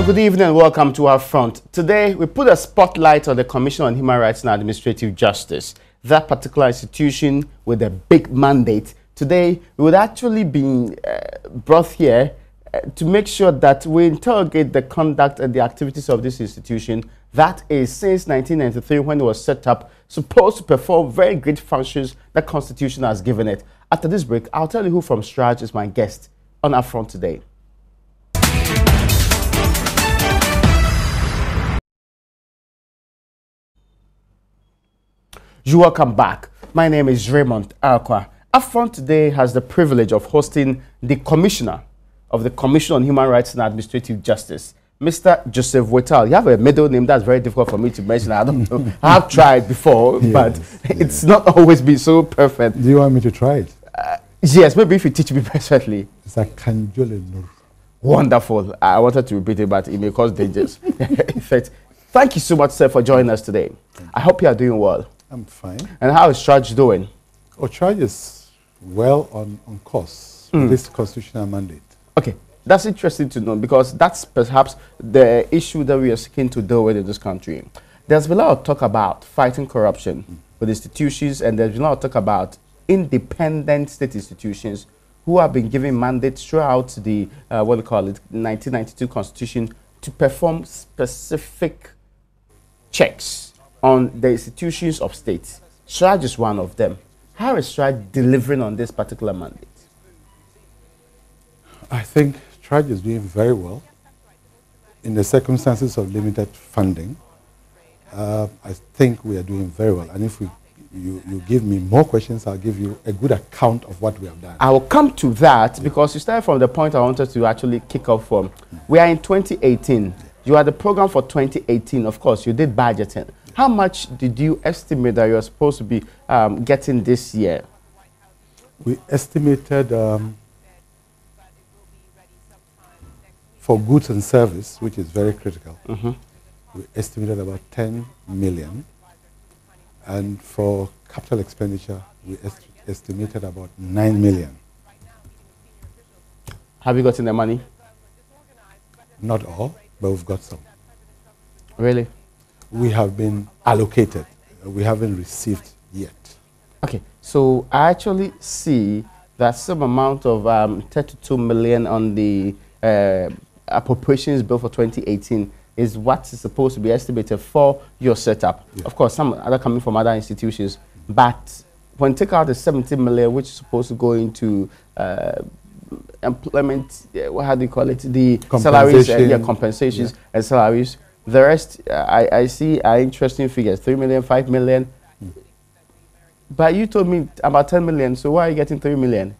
Good evening and welcome to our front. Today, we put a spotlight on the Commission on Human Rights and Administrative Justice, that particular institution with a big mandate. Today, we would actually be brought here to make sure that we interrogate the conduct and the activities of this institution that is, since 1993, when it was set up, supposed to perform very great functions the Constitution has given it. After this break, I'll tell you who from CHRAJ is my guest on our front today. You welcome back. My name is Raymond Akwa. Our front today has the privilege of hosting the Commissioner of the Commission on Human Rights and Administrative Justice, Mr. Joseph Whittal. You have a middle name that's very difficult for me to mention. I don't know. I have tried before, but it's not always been so perfect. Do you want me to try it? Yes, maybe if you teach me perfectly. It's a Kanjole Nur. Wonderful. I wanted to repeat it, but it may cause dangers. In fact, thank you so much, sir, for joining us today. I hope you are doing well. I'm fine. And how is CHRAJ doing? Oh, CHRAJ is well on course with this constitutional mandate. Okay, that's interesting to know because that's perhaps the issue that we are seeking to deal with in this country. There's been a lot of talk about fighting corruption with institutions, and there's been a lot of talk about independent state institutions who have been given mandates throughout the, 1992 Constitution to perform specific checks on the institutions of states. CHRAJ is one of them. How is CHRAJ delivering on this particular mandate? I think CHRAJ is doing very well in the circumstances of limited funding. I think we are doing very well. And if you give me more questions, I'll give you a good account of what we have done. I will come to that because you started from the point I wanted to actually kick off from. We are in 2018. You had the program for 2018. Of course, you did budgeting. How much did you estimate that you are supposed to be getting this year? We estimated for goods and service, which is very critical, we estimated about 10 million. And for capital expenditure, we estimated about 9 million. Have you gotten the money? Not all, but we've got some. Really? We have been allocated. We haven't received yet. Okay. So I actually see that some amount of 32 million on the appropriations bill for 2018 is what is supposed to be estimated for your setup. Yeah. Of course, some other coming from other institutions. But when you take out the 70 million, which is supposed to go into employment, how do you call it? The salaries, compensations and salaries. The rest, I see are interesting figures, 3 million, 5 million. But you told me about 10 million, so why are you getting 3 million?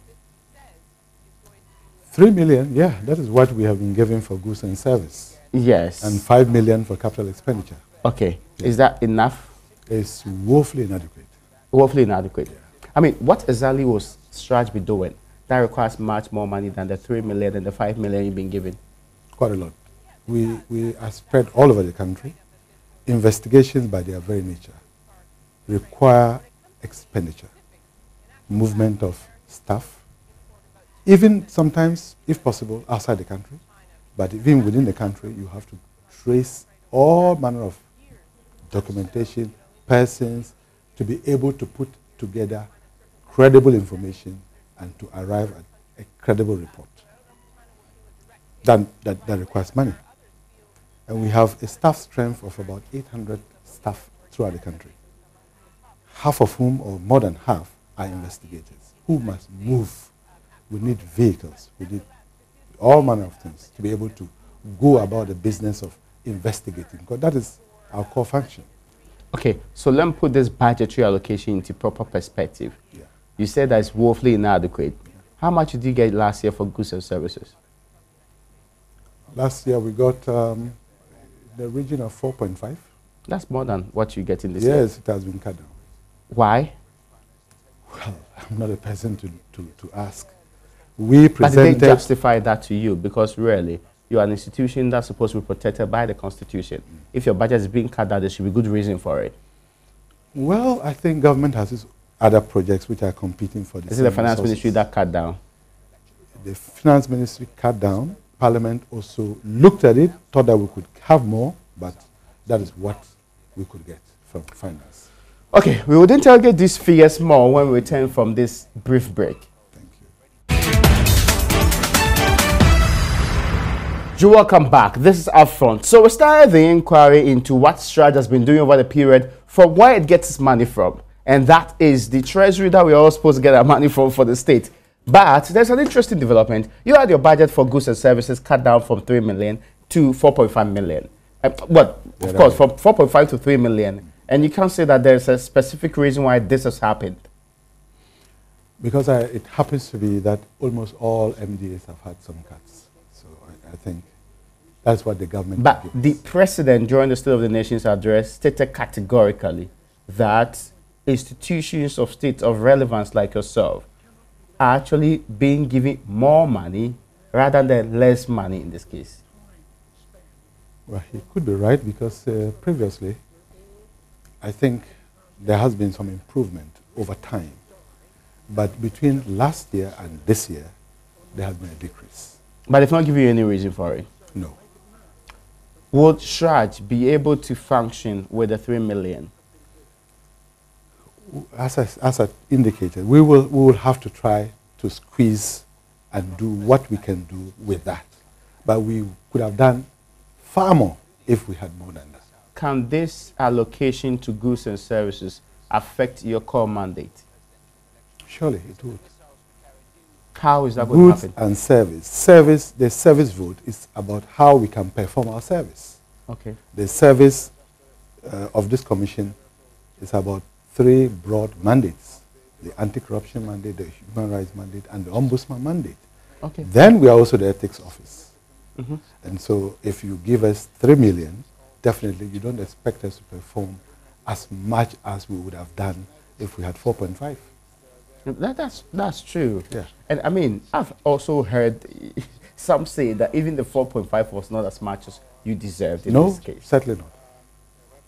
3 million, yeah, that is what we have been given for goods and service. Yes. And 5 million for capital expenditure. Okay. Yeah. Is that enough? It's woefully inadequate. Woefully inadequate. Yeah. I mean, what exactly was CHRAJ be doing that requires much more money than the 3 million and the 5 million you've been given? Quite a lot. We are spread all over the country. Investigations by their very nature require expenditure, movement of staff, even sometimes, if possible, outside the country. But even within the country, you have to trace all manner of documentation, persons, to be able to put together credible information and to arrive at a credible report. That requires money. And we have a staff strength of about 800 staff throughout the country, half of whom, or more than half, are investigators who must move. We need vehicles. We need all manner of things to be able to go about the business of investigating, because that is our core function. Okay, so let me put this budgetary allocation into proper perspective. Yeah. You said that it's woefully inadequate. Yeah. How much did you get last year for goods and services? Last year we got the region of 4.5. That's more than what you get in this year. Yes, it has been cut down. Why? Well, I'm not a person to ask. We presented... But did they justify that to you? Because really, you are an institution that's supposed to be protected by the Constitution. If your budget is being cut down, there should be good reason for it. Well, I think government has its other projects which are competing for the Is it the finance ministry that cut down? The finance ministry cut down Parliament also looked at it, thought that we could have more, but that is what we could get from finance. Okay, we will interrogate these figures more when we return from this brief break. Thank you. You welcome back. This is UPfront. So we started the inquiry into what CHRAJ has been doing over the period from where it gets its money from. And that is the treasury that we're all supposed to get our money from for the state. But there's an interesting development. You had your budget for goods and services cut down from 3 million to 4.5 million. Well, of course, from 4.5 to 3 million. And you can't say that there's a specific reason why this has happened. Because it happens to be that almost all MDAs have had some cuts. So I think that's what the government But gives. the president, during the State of the Nation's address, stated categorically that institutions of state of relevance like yourself are actually being given more money rather than less money in this case. Well, he could be right because previously, I think there has been some improvement over time. But between last year and this year, there has been a decrease. But they've not given you any reason for it. No. Would CHRAJ be able to function with the 3 million? As I indicated, we will have to try to squeeze and do what we can do with that. But we could have done far more if we had more than that. Can this allocation to goods and services affect your core mandate? Surely it would. How is that going to Goods happen? and service. The service vote is about how we can perform our service. Okay. The service of this commission is about 3 broad mandates: the anti-corruption mandate, the human rights mandate, and the ombudsman mandate. Okay. Then we are also the ethics office. Mm-hmm. And so if you give us 3 million, definitely you don't expect us to perform as much as we would have done if we had 4.5. That's true. Yeah. And I mean, I've also heard some say that even the 4.5 was not as much as you deserved in this case. Certainly not.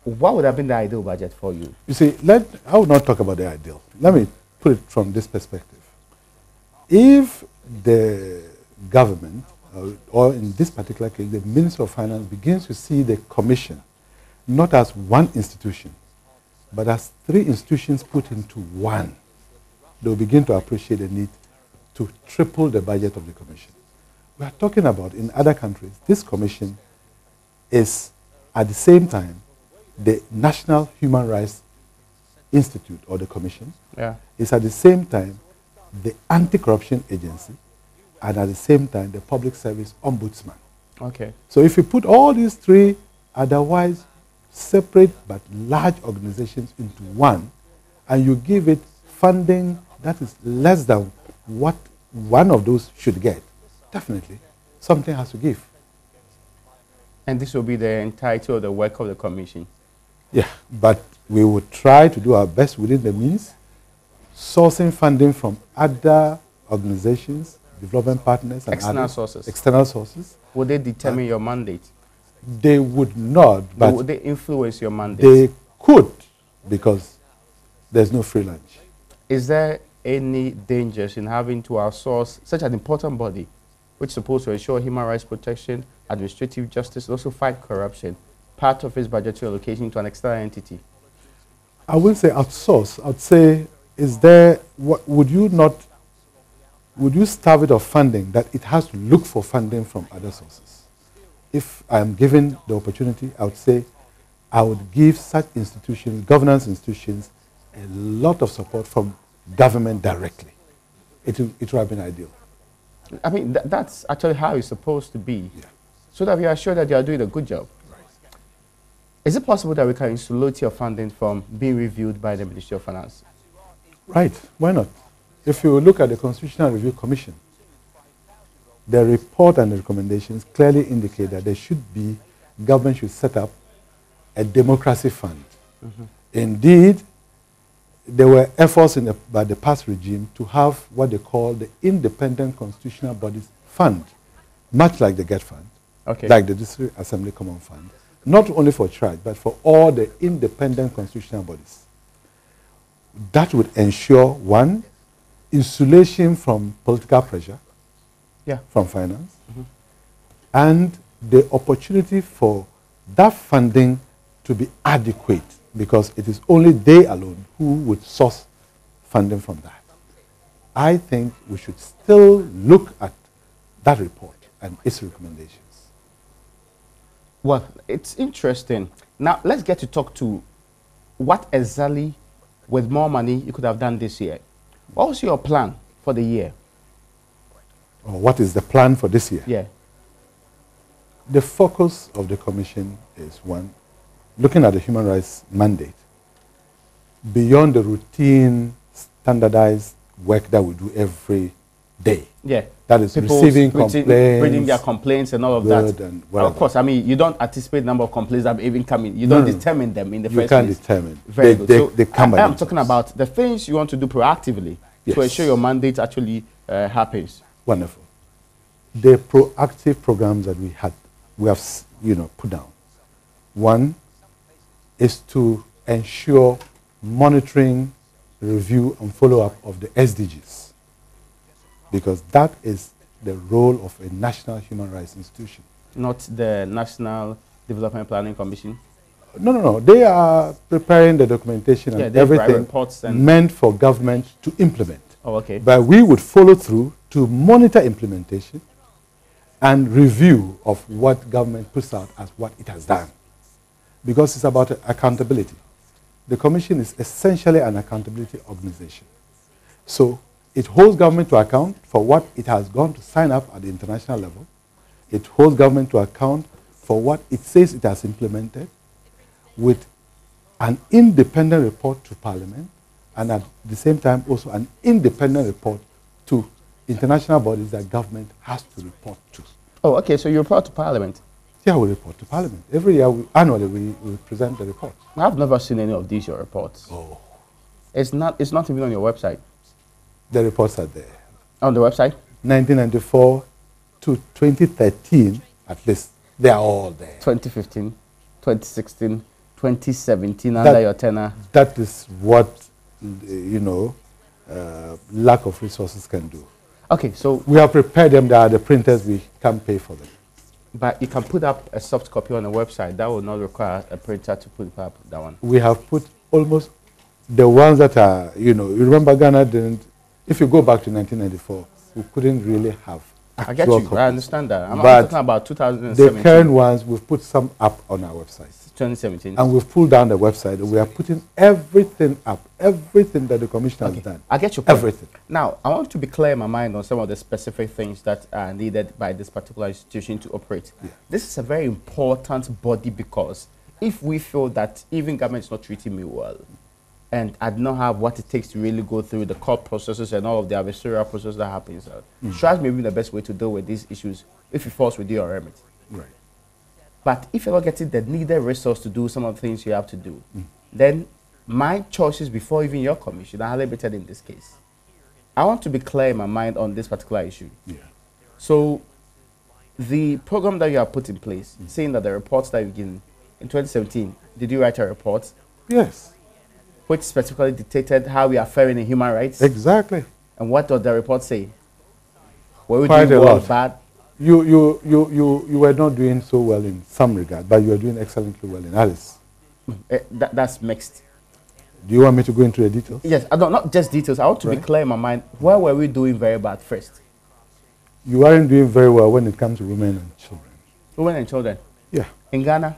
What would have been the ideal budget for you? You see, I will not talk about the ideal. Let me put it from this perspective. If the government, or in this particular case, the Minister of Finance begins to see the commission not as one institution, but as 3 institutions put into one, they'll begin to appreciate the need to triple the budget of the commission. We are talking about, in other countries, this commission is at the same time the National Human Rights Institute, or the commission, is at the same time the anti-corruption agency, and at the same time the public service ombudsman. Okay. So if you put all these 3 otherwise separate but large organizations into one, and you give it funding that is less than what one of those should get, definitely something has to give. And this will be the entirety of the work of the commission? Yeah, but we would try to do our best within the means, sourcing funding from other organizations, development partners, and external sources. External sources. Would they determine your mandate? They would not, but would they influence your mandate? They could, because there's no free lunch. Is there any dangers in having to outsource such an important body, which is supposed to ensure human rights protection, administrative justice, and also fight corruption, part of its budgetary allocation to an external entity? I wouldn't say outsource. I would say, is there, would you starve it of funding that it has to look for funding from other sources? If I'm given the opportunity, I would say I would give such institutions, governance institutions, a lot of support from government directly. It would have been ideal. I mean, that's actually how it's supposed to be. Yeah. So that we are sure that you are doing a good job. Right. Is it possible that we can insulate your funding from being reviewed by the Ministry of Finance? Right. Why not? If you look at the Constitutional Review Commission, the report and the recommendations clearly indicate that there should be, government should set up a democracy fund. Mm-hmm. Indeed, there were efforts by the past regime to have what they call the Independent Constitutional Bodies Fund, much like the GET Fund, like the District Assembly Common Fund, not only for CHRAJ, but for all the independent constitutional bodies. That would ensure, 1, insulation from political pressure, from finance. Mm-hmm. and the opportunity for that funding to be adequate, because it is only they alone who would source funding from that. I think we should still look at that report and its recommendations. Well, it's interesting. Now, let's get to talk to what exactly, with more money, you could have done this year. What was your plan for the year? Or what is the plan for this year? Yeah. The focus of the commission is, one, looking at the human rights mandate, beyond the routine, standardized work that we do every day. Yeah. That is People receiving complaints, reading their complaints and all of that. And of course, I mean, you don't anticipate the number of complaints that even come in. You don't determine them in the first place. You can't determine. Very good. They come I'm talking about the things you want to do proactively yes. to ensure your mandate actually happens. Wonderful. The proactive programs that we have put down. One is to ensure monitoring, review, and follow-up of the SDGs, because that is the role of a national human rights institution. Not the National Development Planning Commission? No. They are preparing the documentation and everything meant for government to implement. Oh, okay. But we would follow through to monitor implementation and review of what government puts out as what it has done, because it's about accountability. The Commission is essentially an accountability organization. So it holds government to account for what it has gone to sign up at the international level. It holds government to account for what it says it has implemented, with an independent report to Parliament, and at the same time also an independent report to international bodies that government has to report to. Oh, okay, so you report to Parliament? Yeah, we report to Parliament. Every year, annually, we present the report. I've never seen any of these, your reports. Oh. It's not even on your website? The reports are there. On the website? 1994 to 2013, at least, they are all there. 2015, 2016, 2017, under your tenure. That is what, lack of resources can do. Okay, so we have prepared them. There are the printers. We can't pay for them. But you can put up a soft copy on the website. That will not require a printer to put up that one. We have put almost the ones that are, you remember Ghana didn't, if you go back to 1994, we couldn't really have I get you. Copies. I understand that. I'm talking about 2017. The current ones, we've put some up on our website. 2017. And we've pulled down the website. And we are putting everything up, everything that the Commission has done. I get your point. Everything. Now, I want to be clear in my mind on some of the specific things that are needed by this particular institution to operate. Yeah. This is a very important body, because if we feel that even government is not treating me well, and I do not have what it takes to really go through the court processes and all of the adversarial process that happens, CHRAJ may be the best way to deal with these issues if it falls within your remit. Right. But if you're not getting the needed resource to do some of the things you have to do, then my choices before even your commission are limited in this case. I want to be clear in my mind on this particular issue. Yeah. So the program that you have put in place, saying that the reports that you've given in 2017, did you write a report? Yes. Which specifically dictated how we are faring in human rights? Exactly. And what does the report say? Were we Quite doing a well, lot. bad? You were not doing so well in some regard, but you are doing excellently well in others. That's mixed. Do you want me to go into the details? Yes, I don't, not just details. I want to be clear in my mind. Where were we doing very bad first? You aren't doing very well when it comes to women and children. Women and children? Yeah. In Ghana?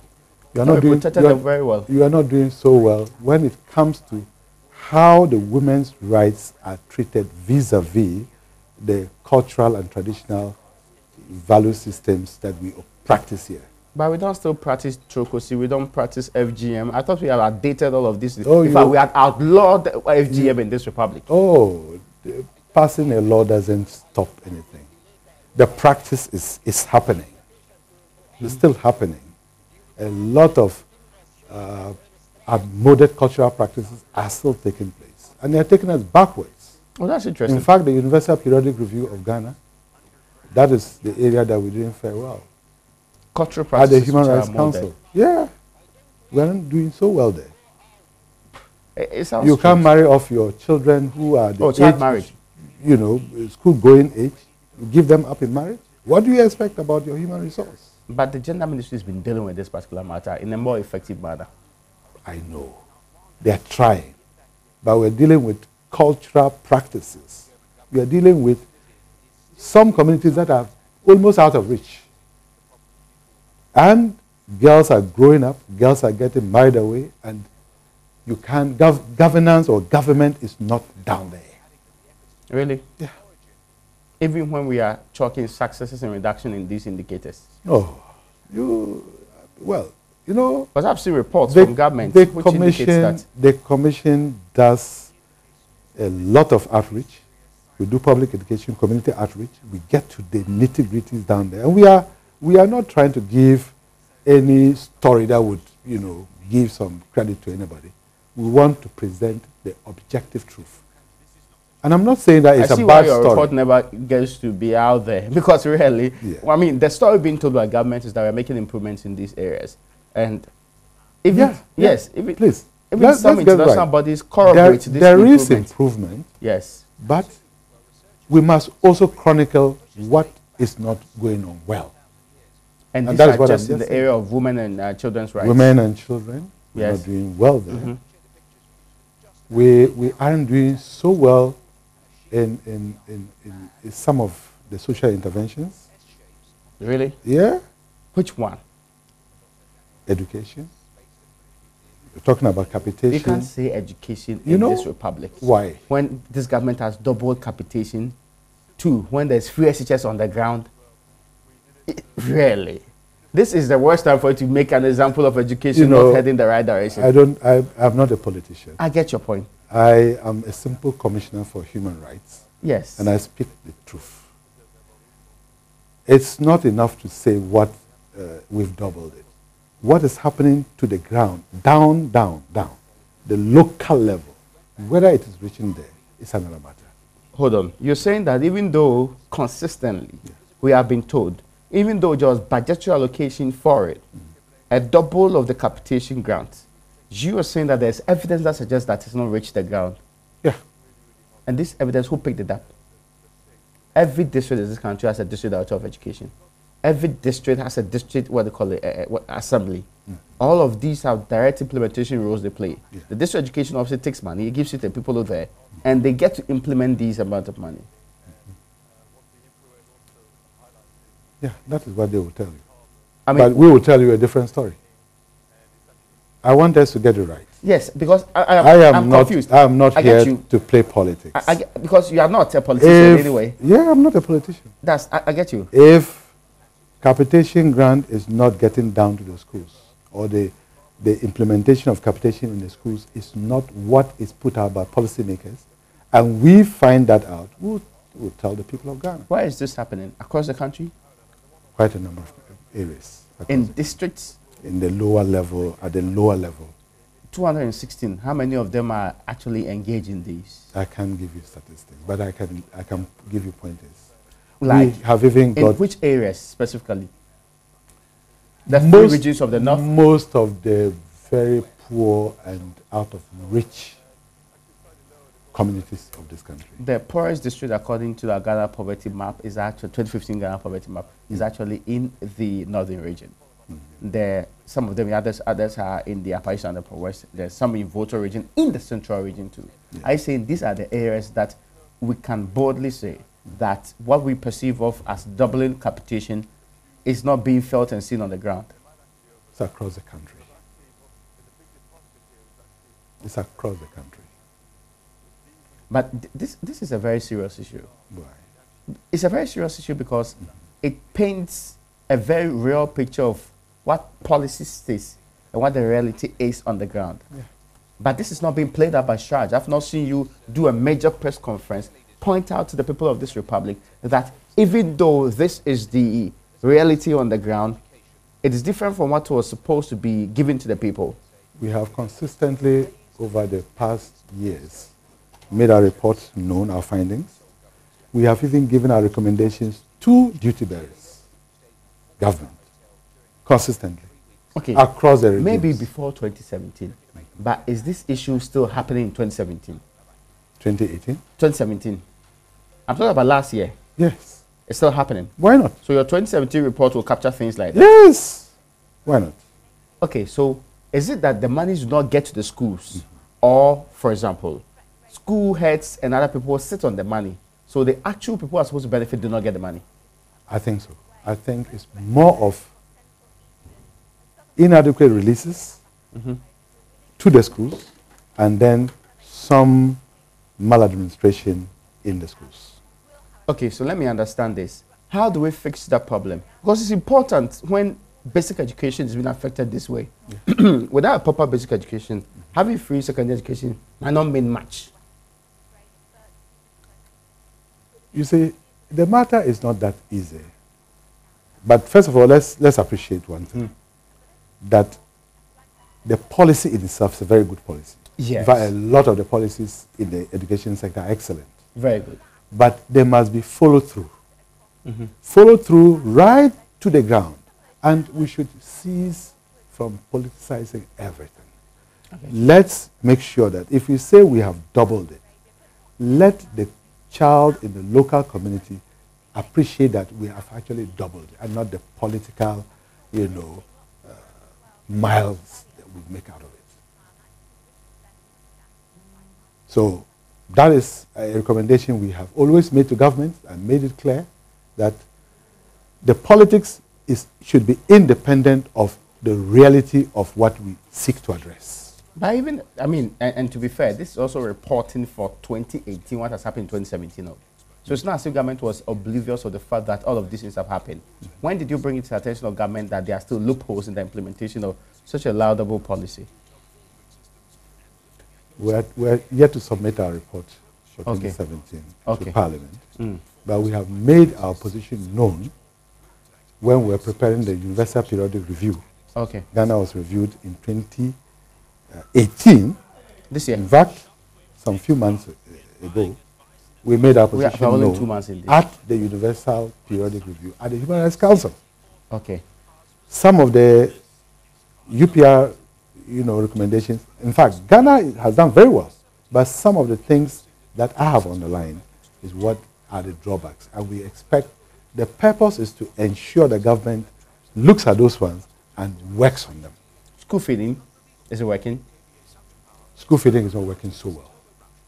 You are not doing very well. You are not doing so well when it comes to how the women's rights are treated vis-a-vis the cultural and traditional value systems that we practice here. But we don't still practice trocosi, we don't practice FGM. I thought we had outdated all of this. Oh, in fact, we had outlawed FGM in this republic. Oh, passing a law doesn't stop anything. The practice is happening. It's still happening. A lot of outmoded cultural practices are still taking place. And they're taking us backwards. Well, that's interesting. In fact, the Universal Periodic Review of Ghana, that is the area that we're doing very well. Cultural practices. At the Human Rights Council. Yeah. We aren't doing so well there. It sounds you can't marry off your children who are the child marriage. School-going age. You give them up in marriage. What do you expect about your human resource? But the gender ministry has been dealing with this particular matter in a more effective manner. I know. They're trying. But we're dealing with cultural practices. We are dealing with some communities that are almost out of reach. And girls are growing up, girls are getting married away, and you can't, governance or government is not down there. Really? Yeah. Even when we are chalking successes in reduction in these indicators? Oh, well, you know. Because I've seen reports from government which indicates that. The commission does a lot of outreach. We do public education, community outreach. We get to the nitty-gritties down there. And we are not trying to give any story that would, you know, give some credit to anybody. We want to present the objective truth. And I'm not saying that it's a bad story. I see why your report never gets to be out there. Because really, I mean, the story being told by government is that we're making improvements in these areas. And if please. Even some international bodies corroborate this improvement. There is improvement. Yes. But we must also chronicle what is not going on well. And these are just in the area of women and children's rights. Women and children are not doing well there. We aren't doing so well in some of the social interventions. Really? Yeah. Which one? Education. We're talking about capitation. You can't say education in this republic. Why? When this government has doubled capitation, when there's free SHS on the ground, really? This is the worst time for you to make an example of education not heading in the right direction. I'm not a politician. I get your point. I am a simple commissioner for human rights. Yes. And I speak the truth. It's not enough to say what we've doubled it. What is happening to the ground, down, the local level, whether it is reaching there, is another matter. Hold on. You're saying that even though consistently we have been told, even though there was budgetary allocation for it, a double of the capitation grant, you are saying that there's evidence that suggests that it's not reached the ground. Yeah. And this evidence, who picked it up? Every district in this country has a district director of education. Every district has a district, what they call it, assembly. All of these have direct implementation roles they play. Yeah. The district education officer takes money, he gives it to the people over there, and they get to implement these amount of money. Yeah, that is what they will tell you. But we will tell you a different story. I want us to get it right. Yes, because I'm confused. I am not here to play politics. Because you are not a politician anyway. Yeah, I'm not a politician. I get you. If capitation grant is not getting down to the schools, or the implementation of capitation in the schools is not what is put out by policymakers, and we find that out, we'll tell the people of Ghana. Why is this happening? Across the country? Quite a number of areas. In districts? In the lower level, at the lower level. 216, how many of them are actually engaged in these? I can't give you statistics, but I can give you pointers. Like, we have even got... In which areas specifically? The three regions of the north? Most of the very poor and out of reach communities of this country. The poorest district, according to the Ghana poverty map, is actually 2015 Ghana poverty map, is actually in the northern region. Some of them, others are in the Upper East and the Upper West. There's some in Whittal region, in the central region too. Yeah. I say these are the areas that we can boldly say that what we perceive of as doubling capitation is not being felt and seen on the ground. It's across the country. It's across the country. But this is a very serious issue. Why? It's a very serious issue because it paints a very real picture of what policy says and what the reality is on the ground. Yeah. But this is not being played out by CHRAJ. I've not seen you do a major press conference, point out to the people of this republic that even though this is the reality on the ground, it is different from what was supposed to be given to the people. We have consistently, over the past years, made our reports known, our findings. We have even given our recommendations to duty bearers, government, consistently, across the regions. Maybe before 2017, but is this issue still happening in 2017? 2018? 2017. I'm talking about last year. Yes. It's still happening. Why not? So your 2017 report will capture things like that? Yes. Why not? Okay, so is it that the money do not get to the schools? Or, for example, school heads and other people sit on the money, so the actual people who are supposed to benefit do not get the money? I think so. I think it's more of inadequate releases to the schools and then some maladministration in the schools. Okay, so let me understand this. How do we fix that problem? Because it's important when basic education is being affected this way. Yeah. Without a proper basic education, having free secondary education might not mean much. You see, the matter is not that easy. But first of all, let's appreciate one thing. That the policy in itself is a very good policy. Yes. In fact, a lot of the policies in the education sector are excellent. Very good. But there must be follow-through. Follow-through right to the ground. And we should cease from politicizing everything. Okay. Let's make sure that if we say we have doubled it, let the child in the local community appreciate that we have actually doubled it and not the political, miles that we make out of it. So that is a recommendation we have always made to government and made it clear that the politics should be independent of the reality of what we seek to address. But even, and to be fair, this is also reporting for 2018, what has happened in 2017. So it's not as if government was oblivious of the fact that all of these things have happened. When did you bring it to the attention of government that there are still loopholes in the implementation of such a laudable policy? We're yet to submit our report for 2017 to Parliament. But we have made our position known when we were preparing the Universal Periodic Review. Okay. Ghana was reviewed in 2018. This year? In fact, some few months ago, we made our position known 2 months in this. At the Universal Periodic Review at the Human Rights Council. Okay. Some of the UPR, recommendations. In fact, Ghana has done very well, but some of the things that I have underlined is what are the drawbacks, and we expect the purpose is to ensure the government looks at those ones and works on them. School feeding, is it working? School feeding is not working so well.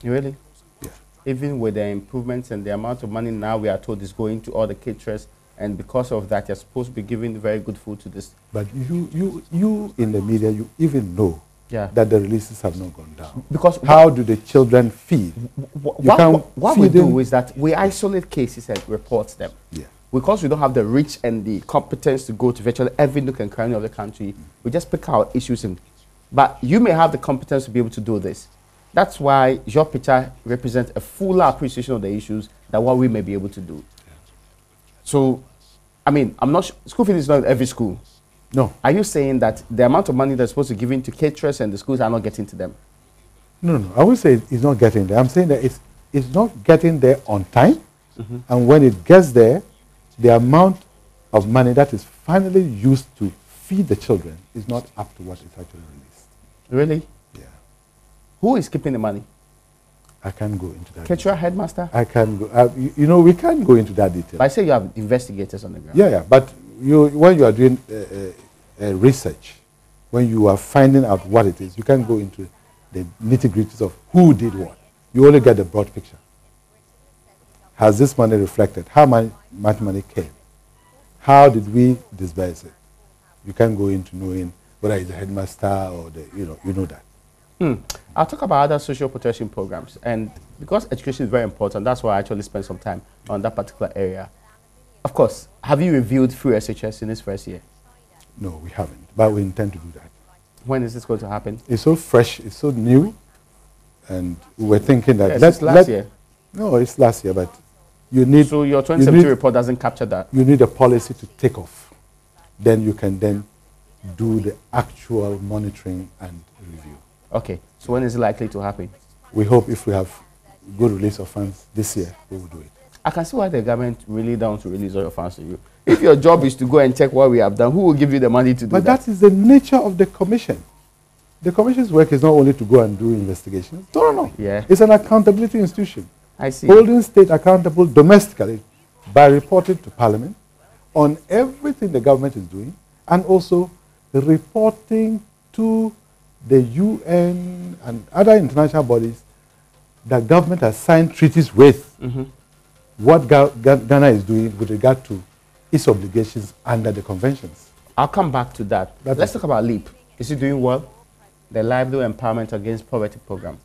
Really? Yeah. Even with the improvements and the amount of money now we are told is going to all the caterers, and because of that, you're supposed to be giving very good food to this. But you in the media, you even know that the releases have not gone down. Because how do the children feed? What we do is that we isolate cases and report them. Yeah. Because we don't have the reach and the competence to go to virtually every nook and cranny of the country, we just pick our issues. But you may have the competence to be able to do this. That's why your picture represents a fuller appreciation of the issues than what we may be able to do. Yeah. So, I'm not school feeding is not in every school. No. Are you saying that the amount of money that's supposed to give to caterers and the schools are not getting to them? No. I wouldn't say it's not getting there. I'm saying that it's not getting there on time. And when it gets there, the amount of money that is finally used to feed the children is not up to what is actually released. Really? Yeah. Who is keeping the money? I can't go into that. Caterer, headmaster? I can't go. We can't go into that detail. But I say you have investigators on the ground. Yeah. But when you are doing research, when you are finding out what it is, you can't go into the nitty-gritties of who did what. You only get the broad picture. Has this money reflected? How much money came? How did we disburse it? You can't go into knowing whether it's the headmaster or you know that. I'll talk about other social protection programs. And because education is very important, that's why I actually spent some time on that particular area. Of course, have you reviewed free SHS in this first year? No, we haven't, but we intend to do that. When is this going to happen? It's so fresh, it's so new, and we were thinking that... Yes, last year. No, it's last year, but you need... So your 2017 report doesn't capture that? You need a policy to take off. Then you can then do the actual monitoring and review. Okay, so when is it likely to happen? We hope if we have good release of funds this year, we will do it. I can see why the government really don't want to release all your funds to you. If your job is to go and check what we have done, who will give you the money to do that? But that is the nature of the commission. The commission's work is not only to go and do investigations. No. Yeah. It's an accountability institution. I see. Holding state accountable domestically by reporting to Parliament on everything the government is doing, and also reporting to the UN and other international bodies that government has signed treaties with what Ghana is doing with regard to its obligations under the conventions. I'll come back to that. Let's talk about LEAP. Is it doing well? The Livelihood Empowerment Against Poverty program.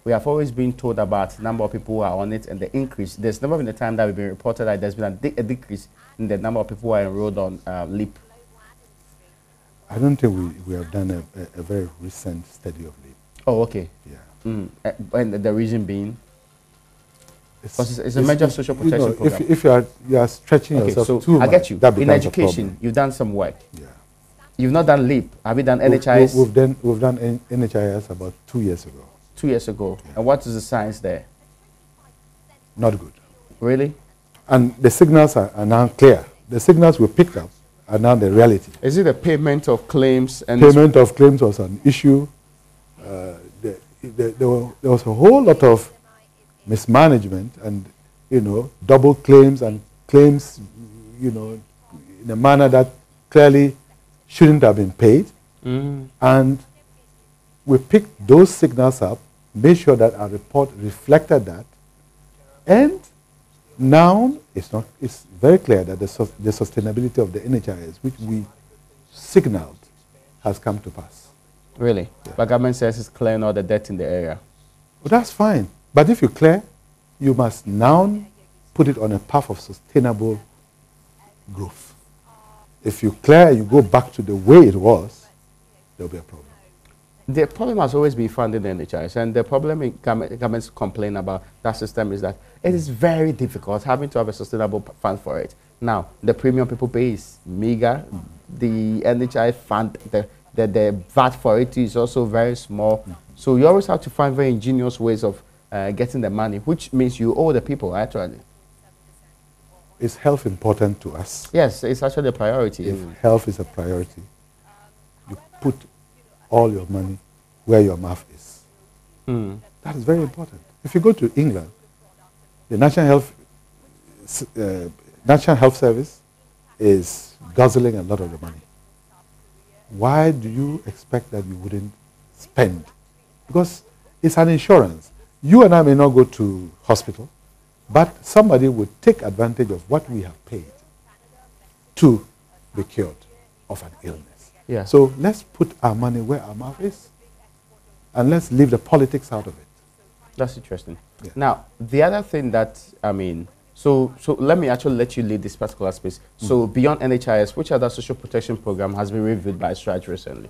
We have always been told about the number of people who are on it and the increase. There's never been a time that we've been reported that there's been a decrease in the number of people who are enrolled on LEAP. I don't think we have done a very recent study of LEAP. Oh, okay. Yeah. And the reason being? Because it's a major social protection program. If you are stretching yourself too much, I get you. In education, you've done some work. Yeah. You've not done LEAP. Have you done NHIS? We've done NHIS about 2 years ago. 2 years ago. Yeah. And what is the science there? Not good. Really? And the signals are now clear. The signals we picked up are now the reality. Is it the payment of claims? And payment of claims was an issue. There was a whole lot of mismanagement and, double claims and claims, in a manner that clearly shouldn't have been paid. And we picked those signals up, made sure that our report reflected that. And now it's very clear that the sustainability of the NHIS, which we signaled, has come to pass. Really? Yeah. But government says it's clearing all the debt in the area. Well, that's fine. But if you clear, you must now put it on a path of sustainable growth. If you clear and you go back to the way it was, there'll be a problem. The problem has always been funding the NHIS, and the problem governments complain about that system is that it is very difficult having to have a sustainable fund for it. Now, the premium people pay is meager. The NHIS fund, the VAT for it is also very small. So you always have to find very ingenious ways of getting the money, which means you owe the people, actually. Is health important to us? Yes, it's actually a priority. If health is a priority, you put all your money where your mouth is. That is very important. If you go to England, the National Health Service is guzzling a lot of the money. Why do you expect that you wouldn't spend? Because it's an insurance. You and I may not go to hospital, but somebody would take advantage of what we have paid to be cured of an illness. Yeah. So let's put our money where our mouth is, and let's leave the politics out of it. That's interesting. Yeah. Now, the other thing that, so let me actually let you lead this particular space. So beyond NHIS, which other social protection program has been reviewed by CHRAJ recently?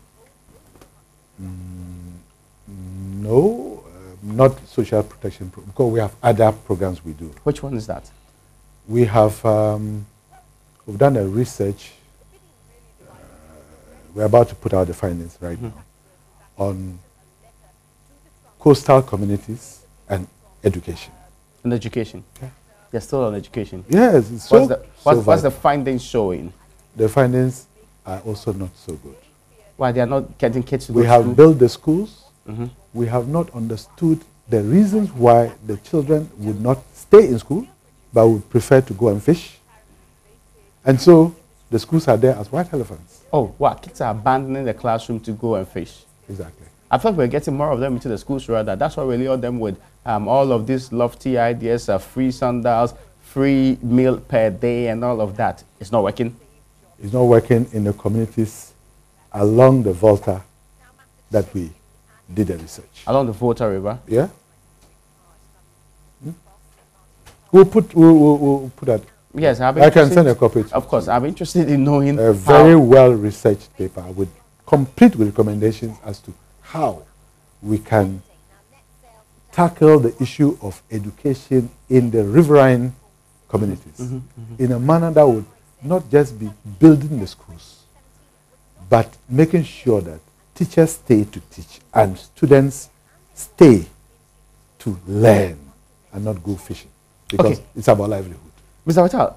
No, not social protection, because we have other programs we do. Which one is that? We have, we've done a research. We're about to put out the findings right now on coastal communities and education. And education? Yeah. You're still on education? Yes. It's what's the findings showing? The findings are also not so good. Why they are not getting kids to go to school? We have built the schools. Mm-hmm. We have not understood the reasons why the children would not stay in school, but would prefer to go and fish. And so the schools are there as white elephants. Oh, wow. Kids are abandoning the classroom to go and fish. Exactly. I thought we were getting more of them into the schools rather. That's why we lure them with all of these lofty ideas of free sundials, free meal per day, and all of that. It's not working. It's not working in the communities along the Volta that we did the research. Along the Volta River? Yeah. We'll put that. Yes, I can send a copy. Of course, I'm interested in knowing a very well-researched paper with complete recommendations as to how we can tackle the issue of education in the riverine communities in a manner that would not just be building the schools, but making sure that teachers stay to teach and students stay to learn and not go fishing, because it's about livelihood. Mr. Whittal,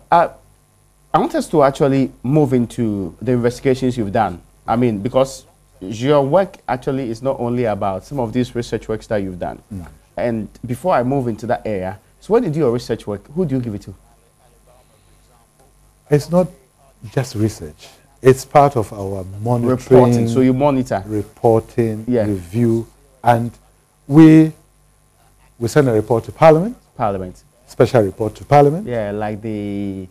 I want us to actually move into the investigations you've done. Because your work actually is not only about some of these research works that you've done. And before I move into that area, so when you do your research work, who do you give it to? It's not just research. It's part of our monitoring. Reporting. So you monitor. Reporting, review, and we send a report to Parliament. Parliament. Special report to Parliament. Yeah, like the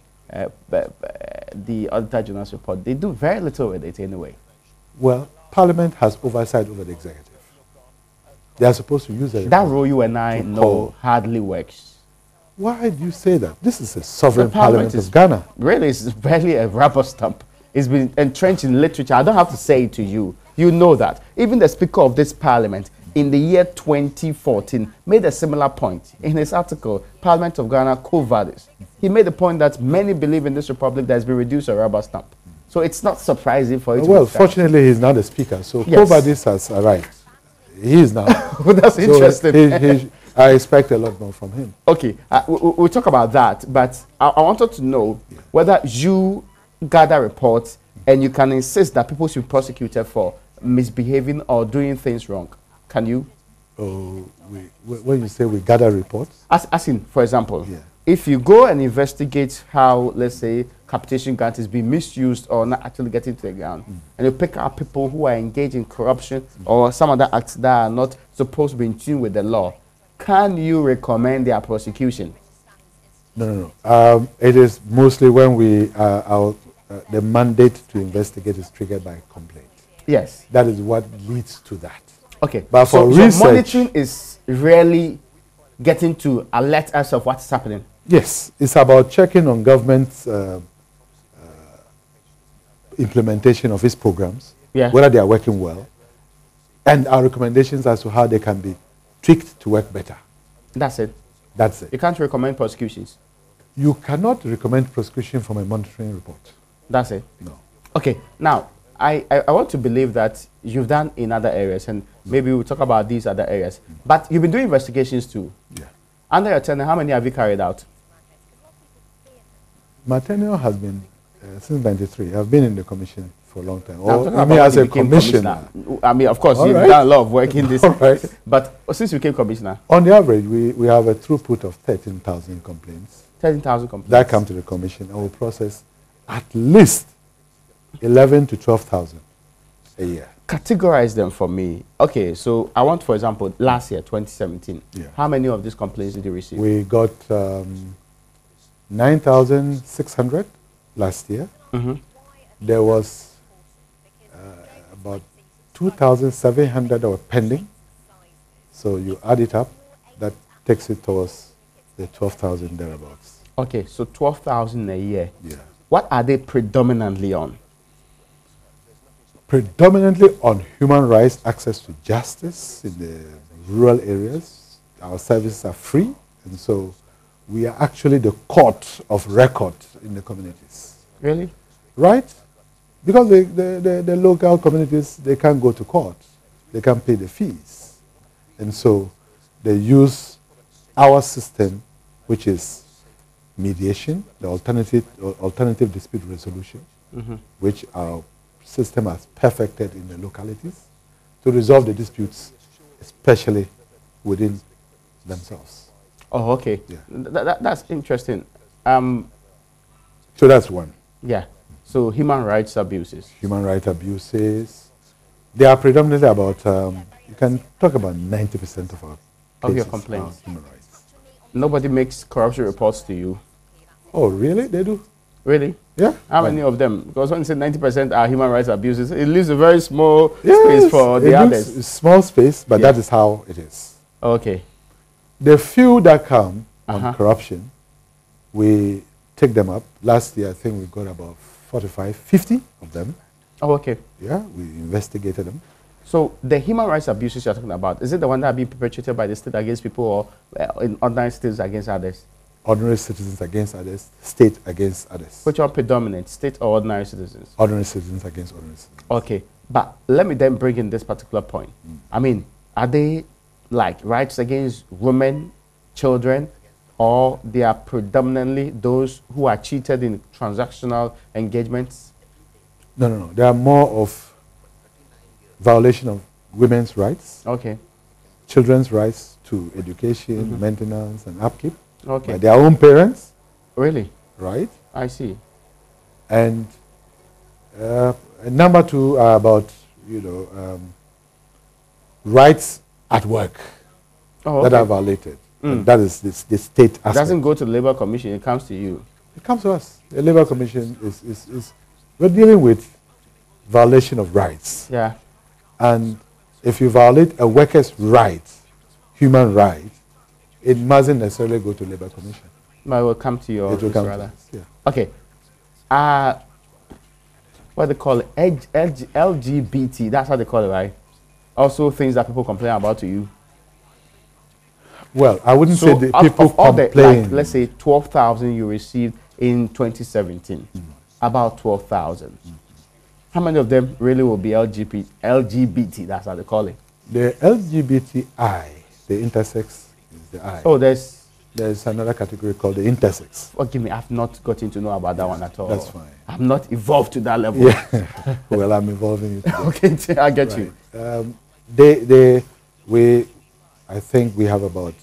Auditor General's report. They do very little with it anyway. Well, Parliament has oversight over the executive. They are supposed to use it. That role you and I know hardly works. Why do you say that? This is a sovereign parliament of Ghana. Really, it's barely a rubber stamp. It's been entrenched in literature. I don't have to say it to you. You know that. Even the Speaker of this Parliament in the year 2014 made a similar point in his article, Parliament of Ghana, Quo Vadis. He made the point that many believe in this republic that has been reduced to a rubber stamp. So it's not surprising for you to... Well, fortunately, he's not the Speaker, so Quo Vadis has arrived. He is now. Well, that's interesting. I expect a lot more from him. Okay, we'll talk about that, but I wanted to know whether you gather reports and you can insist that people should be prosecuted for misbehaving or doing things wrong. Can you? Oh, when you say we gather reports? As in, for example, if you go and investigate how, let's say, capitation grant is being misused or not actually getting to the ground, and you pick up people who are engaged in corruption or some other acts that are not supposed to be in tune with the law, can you recommend their prosecution? No. It is mostly when the mandate to investigate is triggered by complaint. Yes. That is what leads to that. Okay. But for research, so monitoring is really getting to alert us of what's happening. Yes. It's about checking on government's implementation of its programs, whether they are working well, and our recommendations as to how they can be tweaked to work better. That's it. That's it. You can't recommend prosecutions. You cannot recommend prosecution from a monitoring report. That's it. No. Okay. Now, I want to believe that you've done in other areas, and maybe we'll talk about these other areas. But you've been doing investigations too. Yeah. Under your tenure, how many have you carried out? My tenure has been since '93. I've been in the commission for a long time. I mean, as a commissioner. I mean, of course, you've done a lot of work in this. But since you became commissioner? On the average, we have a throughput of 13,000 complaints. 13,000 complaints? That come to the commission, and we process at least 11 to 12,000 a year. Categorize them for me. Okay, so I want, for example, last year, 2017, how many of these complaints did you receive? We got 9,600 last year. There was about 2,700 that were pending. So you add it up, that takes it towards the 12,000 thereabouts. Okay, so 12,000 a year. Yeah. What are they predominantly on? Predominantly on human rights, access to justice in the rural areas. Our services are free, and so we are actually the court of record in the communities. Really? Right? Because the local communities, they can't go to court. They can't pay the fees. And so they use our system, which is mediation, the alternative dispute resolution, which our system has perfected in the localities, to resolve the disputes, especially within themselves. Oh, okay. Yeah. That's interesting. So that's one. Yeah. So human rights abuses. Human rights abuses. They are predominantly about, you can talk about 90% of our of your complaints. Human rights. Nobody makes corruption reports to you. Oh, really? They do? Really? Yeah. How many of them? Because when you say 90% are human rights abuses, it leaves a very small space for the others. A small space, but that is how it is. Okay. The few that come on corruption, we take them up. Last year, I think we got about 45, 50 of them. Oh, okay. Yeah, we investigated them. So the human rights abuses you're talking about, is it the one that are being perpetrated by the state against people or in ordinary states against others? Ordinary citizens against others, state against others. Which one predominant, state or ordinary citizens? Ordinary citizens against ordinary citizens. Okay, but let me then bring in this particular point. I mean, are they like rights against women, children, or they are predominantly those who are cheated in transactional engagements? No. They are more of violation of women's rights. Okay. Children's rights to education, maintenance, and upkeep. Okay. By their own parents. Really? Right. I see. And number two are about, rights at work that are violated. And that is the state aspect. It doesn't go to the Labour Commission, it comes to you. It comes to us. The Labour Commission is we're dealing with violation of rights. Yeah. And if you violate a worker's rights, human rights, it mustn't necessarily go to Labour Commission. But it will come to your It will come to rather. us, yeah. Okay. What they call it? LGBT, that's how they call it, right? Also things that people complain about to you. Well, I wouldn't say the people complain. Like, let's say 12,000 you received in 2017. About 12,000. How many of them really will be LGBT, that's how they call it? The LGBTI, the intersex is the I. Oh, there's another category called the intersex. Forgive me, I've not gotten to know about that one at all. That's fine. I'm not evolved to that level. Yeah. Well, I'm evolving you today. Okay, I get you. I think we have about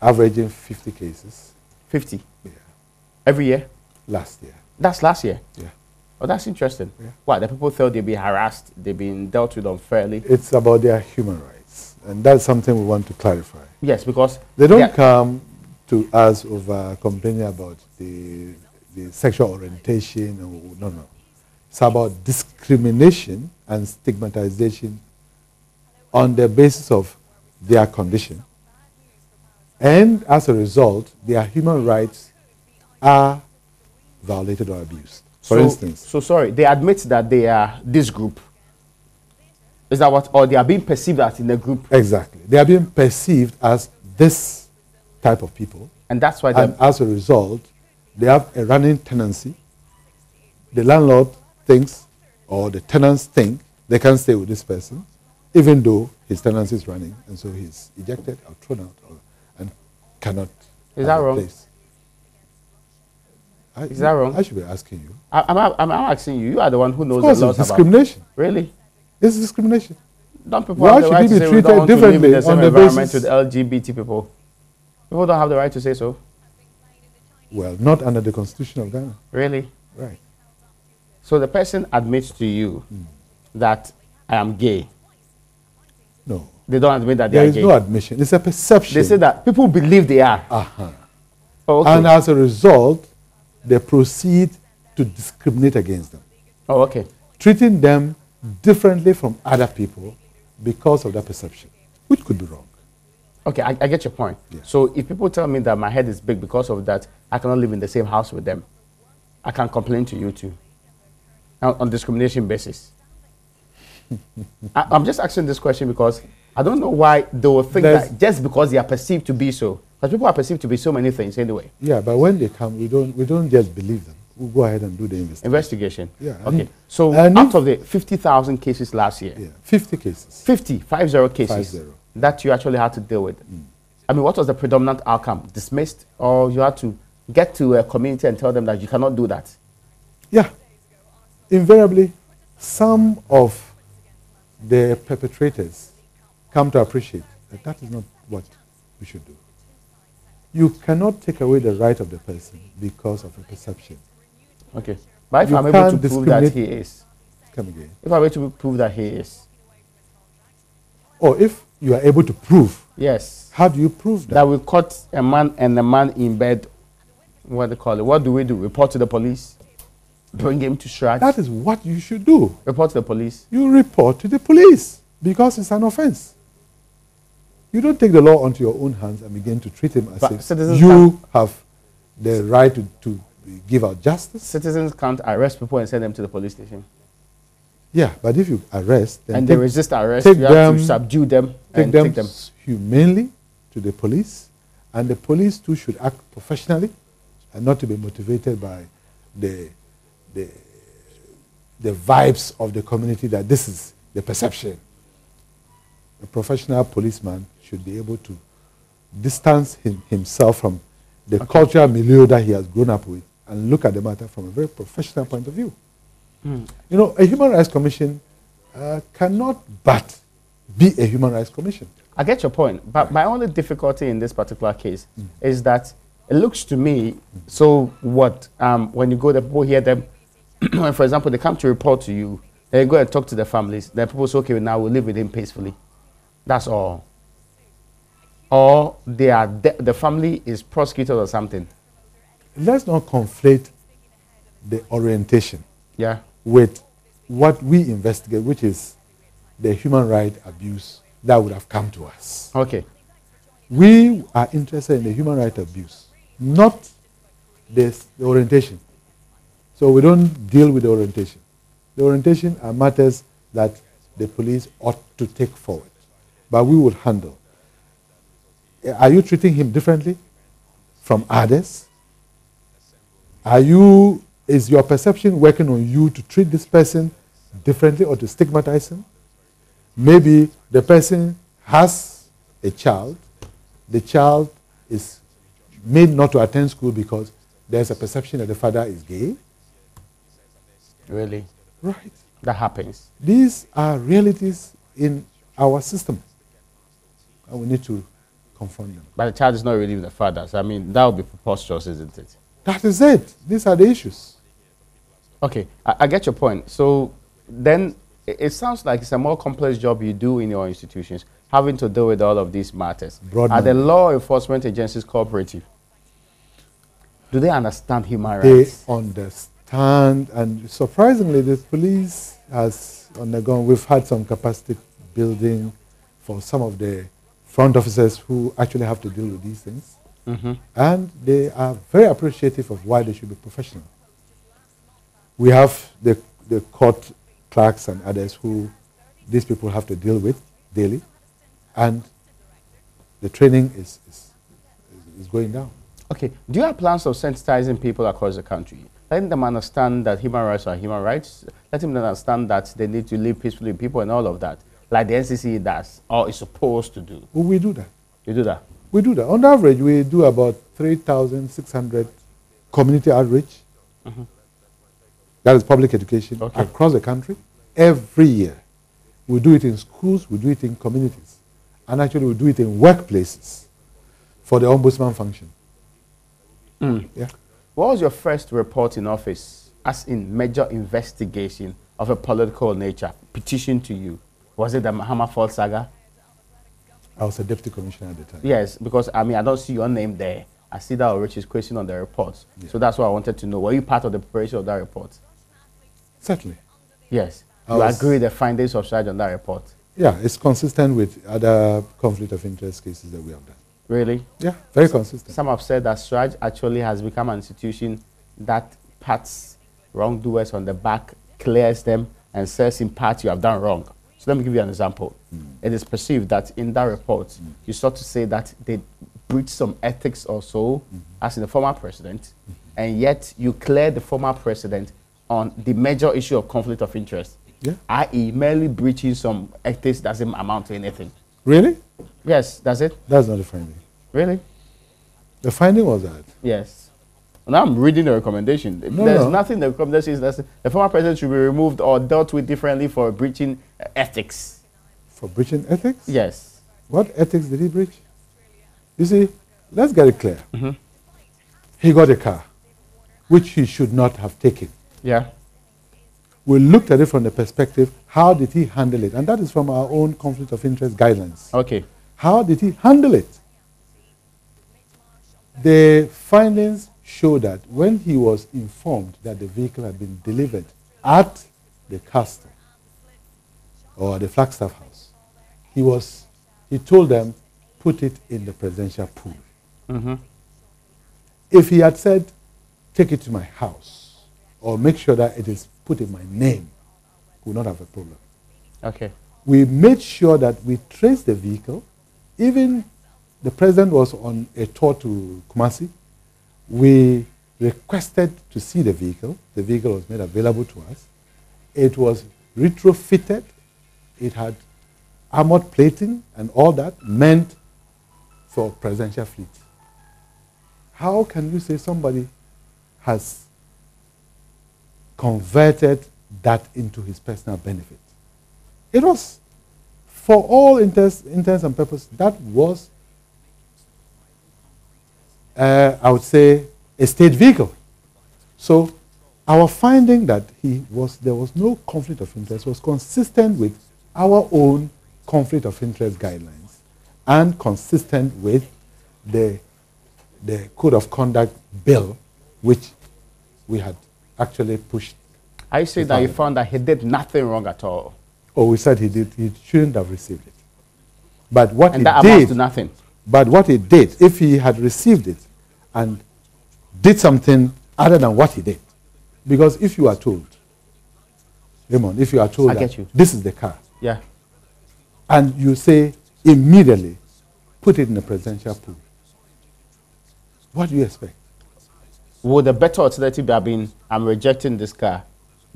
averaging 50 cases. 50? Yeah. Every year? Last year. That's last year? Yeah. Oh, that's interesting. Yeah. Why? The people felt they've been harassed, they've been dealt with unfairly? It's about their human rights. And that's something we want to clarify. Yes, because they don't come to us over complaining about the sexual orientation. No. It's about discrimination and stigmatization on the basis of their condition. And as a result, their human rights are violated or abused. For instance. So sorry, they admit that they are this group. Is that what? Or they are being perceived as in a group? Exactly. They are being perceived as this type of people. And that's why. And as a result, they have a running tenancy. The landlord thinks, or the tenants think, they can stay with this person, even though his tenancy is running, and so he's ejected or thrown out, and cannot. Is that wrong? Is that wrong? I should be asking you. I'm asking you. You are the one who knows the laws about discrimination. Really? It's discrimination. Don't people have the right to say we don't want to live in the same environment with LGBT people? People don't have the right to say so. Well, not under the Constitution of Ghana. Really? Right. So the person admits to you that I am gay. No. They don't admit that they are gay. There is no admission. It's a perception. They say that people believe they are. Uh-huh. Oh, okay. And as a result, they proceed to discriminate against them. Oh, okay. Treating them differently from other people because of that perception, which could be wrong. Okay, I get your point. Yeah. So if people tell me that my head is big because of that, I cannot live in the same house with them. I can complain to you too. On discrimination basis. I'm just asking this question because I don't know why they will think that just because they are perceived to be so. Because people are perceived to be so many things anyway. Yeah, but when they come, we don't just believe them. We'll go ahead and do the investigation. Yeah. Okay. So out of the 50,000 cases last year. Yeah, 50 cases. 50 cases. 50. That you actually had to deal with. I mean, what was the predominant outcome? Dismissed, or you had to get to a community and tell them that you cannot do that? Yeah. Invariably, some of the perpetrators come to appreciate that that is not what we should do. You cannot take away the right of the person because of a perception. Okay. But if I'm able to prove that he is. Come again. If I'm able to prove that he is. Or if you are able to prove. Yes. How do you prove that? That we caught a man and a man in bed. What do they call it? What do we do? Report to the police? Bring him to CHRAJ? That is what you should do. Report to the police? You report to the police because it's an offense. You don't take the law onto your own hands and begin to treat him as if you have the right to give out justice. Citizens can't arrest people and send them to the police station. Yeah, but if you arrest them and they resist arrest, you have to subdue them and take them humanely to the police, and the police too should act professionally and not to be motivated by the vibes of the community that this is the perception. A professional policeman should be able to distance himself from the cultural milieu that he has grown up with and look at the matter from a very professional point of view. You know, a Human Rights Commission cannot but be a Human Rights Commission. I get your point, but my only difficulty in this particular case is that It looks to me, so what, when you go there, people hear them, when, for example, they come to report to you, then you go and talk to the families, then people say, okay, now we'll live with him peacefully. That's all. Or they are the family is prosecuted or something. Let's not conflate the orientation Yeah. with what we investigate, which is the human rights abuse that would have come to us. Okay. We are interested in the human rights abuse, not the orientation. So we don't deal with the orientation. The orientation are matters that the police ought to take forward, but we will handle. Are you treating him differently from others? Is your perception working on you to treat this person differently or to stigmatize him? Maybe the person has a child. The child is made not to attend school because there's a perception that the father is gay. Really? Right. That happens. These are realities in our system, and we need to confront them. But the child is not really with the father. So, I mean, that would be preposterous, isn't it? That is it. These are the issues. Okay, I get your point. So then it sounds like it's a more complex job you do in your institutions, having to deal with all of these matters. Are the law enforcement agencies cooperative? Do they understand human rights? They understand, and surprisingly, the police has undergone, we've had some capacity building for some of the front officers who actually have to deal with these things. Mm-hmm. And they are very appreciative of why they should be professional. We have the court clerks and others who these people have to deal with daily, and the training is going down. Okay, do you have plans of sensitizing people across the country? Letting them understand that human rights are human rights, letting them understand that they need to live peacefully with people and all of that, like the NCC does, or is supposed to do? Well, we do that. You do that? We do that. On average, we do about 3,600 community outreach. Mm-hmm. That is public education across the country every year. We do it in schools, we do it in communities, and actually we do it in workplaces for the ombudsman function. Mm. Yeah. What was your first report in office, as in major investigation of a political nature, petition to you? Was it the Mahama Ford saga? I was a deputy commissioner at the time. Yes, because I mean, I don't see your name there. I see that Rich's question on the report. Yeah. So that's what I wanted to know. Were you part of the preparation of that report? Certainly. Yes. You agree with the findings of CHRAJ on that report? Yeah, it's consistent with other conflict of interest cases that we have done. Really? Yeah, very consistent. Some have said that CHRAJ actually has become an institution that pats wrongdoers on the back, clears them, and says in part you have done wrong. So let me give you an example. It is perceived that in that report, you start to say that they breached some ethics or so, as in the former president, and yet you clear the former president on the major issue of conflict of interest, i.e. merely breaching some ethics doesn't amount to anything. Really? Yes, that's it. That's not the finding. Really? The finding was that? Yes. Now I'm reading the recommendation. There's nothing in the recommendation that says the former president should be removed or dealt with differently for breaching ethics. For breaching ethics? Yes. What ethics did he breach? You see, let's get it clear. He got a car, which he should not have taken. Yeah. We looked at it from the perspective, how did he handle it? And that is from our own conflict of interest guidelines. Okay. How did he handle it? The findings show that when he was informed that the vehicle had been delivered at the castle or the Flagstaff house, he told them, put it in the presidential pool. If he had said, take it to my house, or make sure that it is put in my name, we would not have a problem. Okay. We made sure that we traced the vehicle. Even the president was on a tour to Kumasi. We requested to see the vehicle. The vehicle was made available to us. It was retrofitted. It had armored plating and all that, meant for presidential fleet. How can you say somebody has converted that into his personal benefit? It was, for all intents and purposes, that was I would say, a state vehicle. So our finding that there was no conflict of interest was consistent with our own conflict of interest guidelines and consistent with the Code of Conduct bill, which we had actually pushed. I say that you found that he did nothing wrong at all. Oh, we said he shouldn't have received it. But what and he that did, amounts to nothing. But what he did, if he had received it and did something other than what he did, because if you are told, Raymond, if you are told that this is the car, yeah, and you say immediately, put it in a presidential pool, what do you expect? Would the better alternative have been, I'm rejecting this car,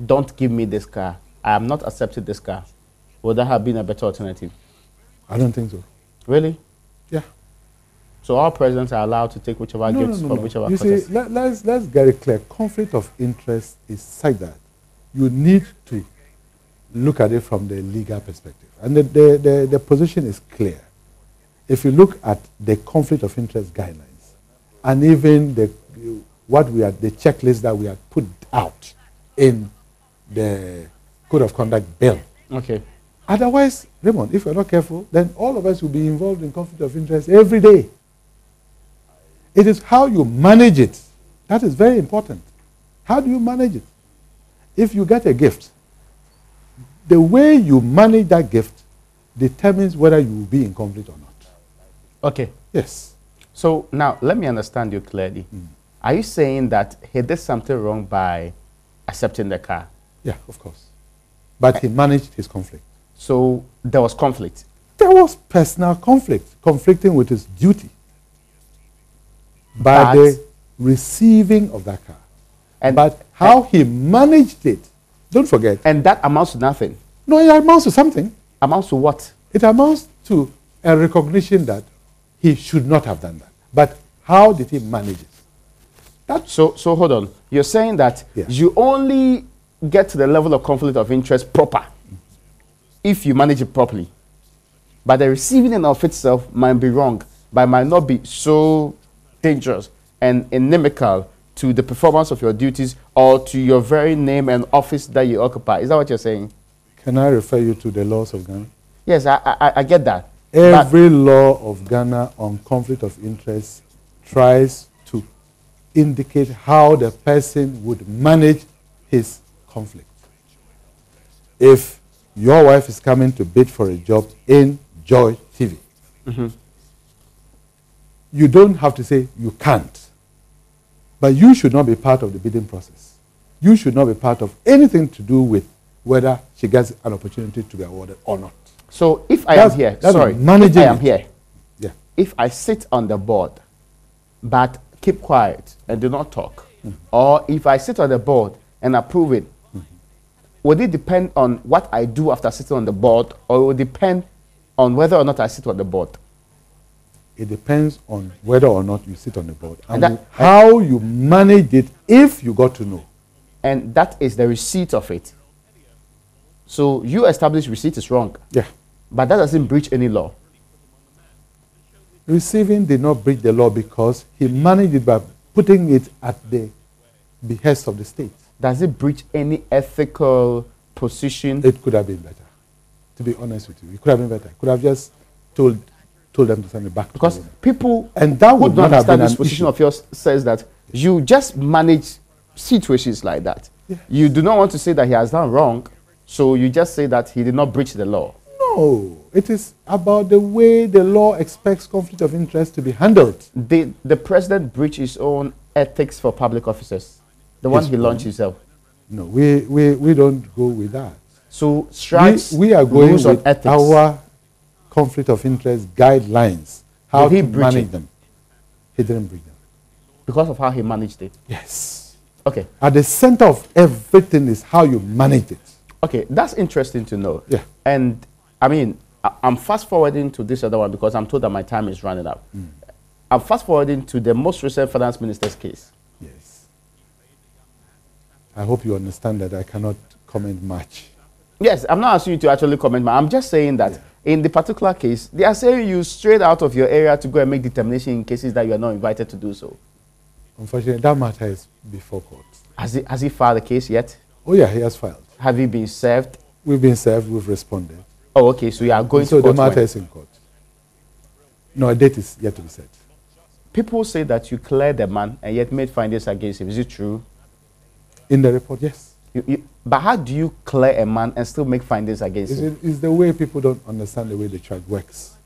don't give me this car, I am not accepting this car? Would that have been a better alternative? I don't think so. Really? Yeah. So all presidents are allowed to take whichever gifts from whichever process? See, let's get it clear. Conflict of interest is such that you need to look at it from the legal perspective. And the position is clear. If you look at the conflict of interest guidelines, and even the checklist that we had put out in the Code of Conduct bill. Okay. Otherwise, Raymond, if we're not careful, then all of us will be involved in conflict of interest every day. It is how you manage it. That is very important. How do you manage it? If you get a gift, the way you manage that gift determines whether you will be in conflict or not. Okay. Yes. So now, let me understand you clearly. Are you saying that he did something wrong by accepting the car? Yeah, of course. But he managed his conflict. So there was conflict? There was personal conflict, conflicting with his duty by the receiving of that car. But how he managed it, don't forget. And that amounts to nothing? No, it amounts to something. Amounts to what? It amounts to a recognition that he should not have done that. But how did he manage it? So hold on. You're saying that you only get to the level of conflict of interest proper if you manage it properly. But the receiving it of itself might be wrong, but might not be so dangerous and inimical to the performance of your duties or to your very name and office that you occupy. Is that what you're saying? Can I refer you to the laws of Ghana? Yes, I get that. Every law of Ghana on conflict of interest tries to indicate how the person would manage his conflict. If your wife is coming to bid for a job in Joy TV, you don't have to say you can't. But you should not be part of the bidding process. You should not be part of anything to do with whether she gets an opportunity to be awarded or not. So if I am here, if I sit on the board but keep quiet and do not talk, or if I sit on the board and approve it, would it depend on what I do after sitting on the board, or it would depend on whether or not I sit on the board? It depends on whether or not you sit on the board and how you manage it if you got to know. And that is the receipt of it. So you establish receipt is wrong. Yeah. But that doesn't breach any law. Receiving did not breach the law because he managed it by putting it at the behest of the state. Does it breach any ethical position? It could have been better. To be honest with you, it could have been better. Could have just told them to send it back. Because people and that would not have been this position of yours says that you just manage situations like that. Yes. You do not want to say that he has done wrong, so you just say that he did not breach the law. No, it is about the way the law expects conflict of interest to be handled. Did the president breach his own ethics for public officers? The one he launched himself? No, we don't go with that. So CHRAJ we are going with ethics. Our conflict of interest guidelines. How to manage them. He didn't breach them. Because of how he managed it? Yes. Okay. At the center of everything is how you manage it. Okay, that's interesting to know. Yeah. And I mean, I'm fast forwarding to this other one because I'm told that my time is running out. I'm fast forwarding to the most recent finance minister's case. Yes. I hope you understand that I cannot comment much. Yes, I'm not asking you to actually comment, but I'm just saying that in the particular case, they are saying you straight out of your area to go and make determination in cases that you are not invited to do so. Unfortunately, that matter is before court. Has he filed a case yet? Oh yeah, he has filed. Have you been served? We've been served, we've responded. Oh, okay, so you are going so to court. So the matter is in court. No, a date is yet to be set. People say that you cleared the man and yet made findings against him. Is it true? In the report, yes. But how do you clear a man and still make findings against him? It's the way people don't understand the way the CHRAJ works.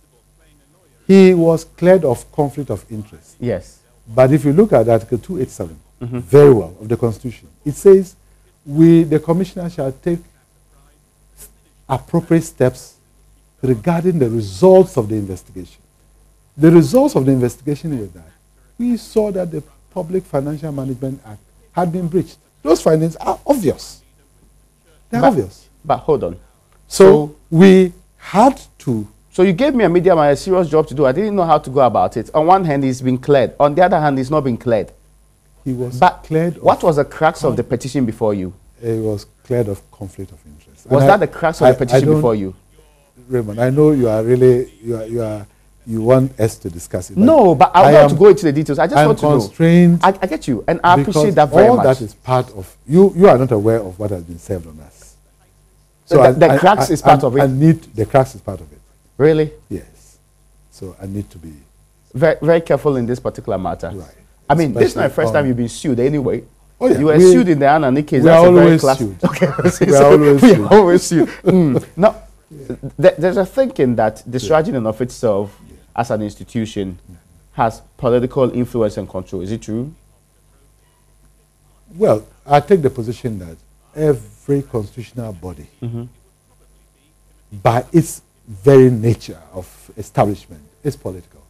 He was cleared of conflict of interest. Yes. But if you look at Article 287, very well, of the Constitution, it says, the Commissioner shall take appropriate steps regarding the results of the investigation. The results of the investigation were that we saw that the Public Financial Management Act had been breached. Those findings are obvious. They're obvious. But hold on. So we had to. So you gave me a medium and a serious job to do. I didn't know how to go about it. On one hand, he's been cleared. On the other hand, he's not been cleared. He was cleared. What was the crux of the petition before you? It was cleared of conflict of interest. Was that the crux of the petition before you? Raymond, I know you are really, you want us to discuss it. No, but I want to go into the details. I just want to know. Constrained. I get you, and I appreciate that very much. All that is part of, you are not aware of what has been served on us. So the crux is part of it? The crux is part of it. Really? Yes. So I need to be very, very careful in this particular matter. Right. I mean, this is not the first time you've been sued anyway. Oh, yeah. You were sued in the Anani case. We are always sued. Okay. We are always sued. Now, there's a thinking that the CHRAJ in and of itself, as an institution, has political influence and control. Is it true? Well, I take the position that every constitutional body, by its very nature of establishment, is political.